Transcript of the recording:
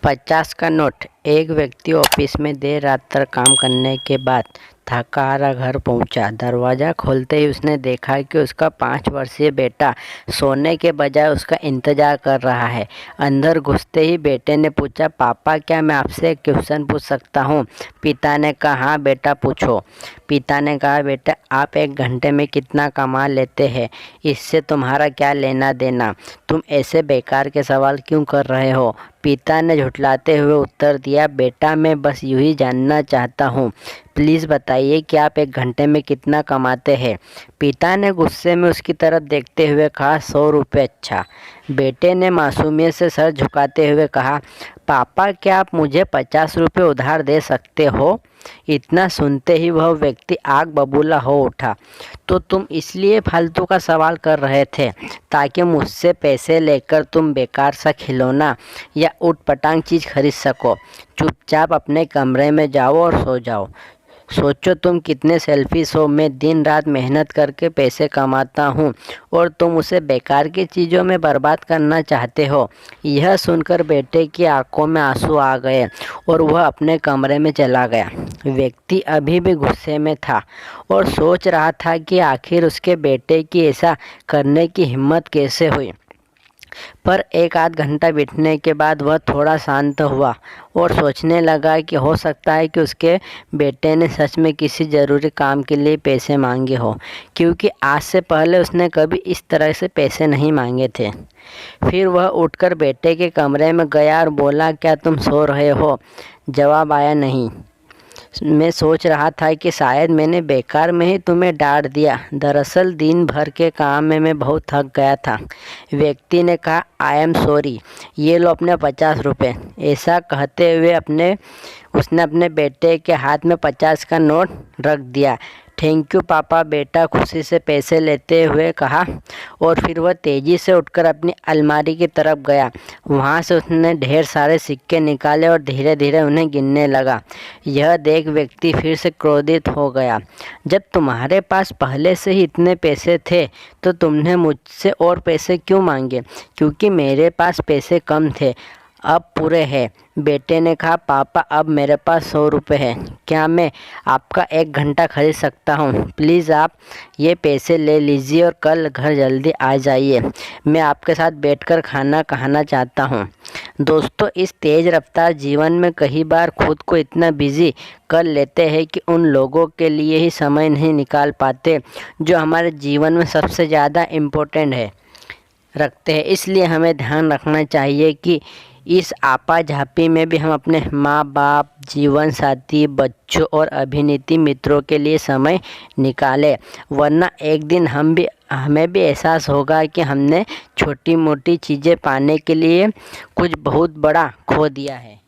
50 का नोट। एक व्यक्ति ऑफिस में देर रात तक काम करने के बाद थका हारा घर पहुंचा। दरवाज़ा खोलते ही उसने देखा कि उसका 5 वर्षीय बेटा सोने के बजाय उसका इंतज़ार कर रहा है। अंदर घुसते ही बेटे ने पूछा, पापा क्या मैं आपसे एक क्वेश्चन पूछ सकता हूँ? पिता ने कहा, हाँ बेटा पूछो। पिता ने कहा, बेटा आप 1 घंटे में कितना कमा लेते हैं? इससे तुम्हारा क्या लेना देना? तुम ऐसे बेकार के सवाल क्यों कर रहे हो? पिता ने झुठलाते हुए उत्तर दिया, बेटा मैं बस यूं ही जानना चाहता हूँ, प्लीज़ बताइए कि आप 1 घंटे में कितना कमाते हैं? पिता ने गुस्से में उसकी तरफ देखते हुए कहा, 100 रुपये। अच्छा। बेटे ने मासूमियत से सर झुकाते हुए कहा, पापा क्या आप मुझे 50 रुपये उधार दे सकते हो? इतना सुनते ही वह व्यक्ति आग बबूला हो उठा। तो तुम इसलिए फालतू का सवाल कर रहे थे ताकि मुझसे पैसे लेकर तुम बेकार सा खिलौना या ऊटपटांग चीज़ खरीद सको। चुपचाप अपने कमरे में जाओ और सो जाओ। सोचो तुम कितने सेल्फिश हो। मैं दिन रात मेहनत करके पैसे कमाता हूँ और तुम उसे बेकार की चीज़ों में बर्बाद करना चाहते हो। यह सुनकर बेटे की आंखों में आंसू आ गए और वह अपने कमरे में चला गया। व्यक्ति अभी भी गुस्से में था और सोच रहा था कि आखिर उसके बेटे की ऐसा करने की हिम्मत कैसे हुई। पर 1 आध घंटा बीतने के बाद वह थोड़ा शांत हुआ और सोचने लगा कि हो सकता है कि उसके बेटे ने सच में किसी ज़रूरी काम के लिए पैसे मांगे हो, क्योंकि आज से पहले उसने कभी इस तरह से पैसे नहीं मांगे थे। फिर वह उठकर बेटे के कमरे में गया और बोला, क्या तुम सो रहे हो? जवाब आया नहीं। मैं सोच रहा था कि शायद मैंने बेकार में ही तुम्हें डांट दिया। दरअसल दिन भर के काम में मैं बहुत थक गया था। व्यक्ति ने कहा, आई एम सॉरी, ये लो अपने 50 रुपये। ऐसा कहते हुए उसने अपने बेटे के हाथ में 50 का नोट रख दिया। थैंक यू पापा, बेटा खुशी से पैसे लेते हुए कहा और फिर वह तेज़ी से उठकर अपनी अलमारी की तरफ गया। वहाँ से उसने ढेर सारे सिक्के निकाले और धीरे धीरे उन्हें गिनने लगा। यह देख व्यक्ति फिर से क्रोधित हो गया। जब तुम्हारे पास पहले से ही इतने पैसे थे तो तुमने मुझसे और पैसे क्यों मांगे? क्योंकि मेरे पास पैसे कम थे, अब पूरे हैं। बेटे ने कहा, पापा अब मेरे पास 100 रुपये हैं। क्या मैं आपका 1 घंटा खरीद सकता हूँ? प्लीज़ आप ये पैसे ले लीजिए और कल घर जल्दी आ जाइए। मैं आपके साथ बैठकर खाना खाना चाहता हूँ। दोस्तों, इस तेज़ रफ्तार जीवन में कई बार खुद को इतना बिजी कर लेते हैं कि उन लोगों के लिए ही समय नहीं निकाल पाते जो हमारे जीवन में सबसे ज़्यादा इम्पोर्टेंट रखते हैं। इसलिए हमें ध्यान रखना चाहिए कि इस आपाधापी में भी हम अपने माँ बाप, जीवन साथी, बच्चों और अभिनीति मित्रों के लिए समय निकालें, वरना एक दिन हमें भी एहसास होगा कि हमने छोटी मोटी चीज़ें पाने के लिए कुछ बहुत बड़ा खो दिया है।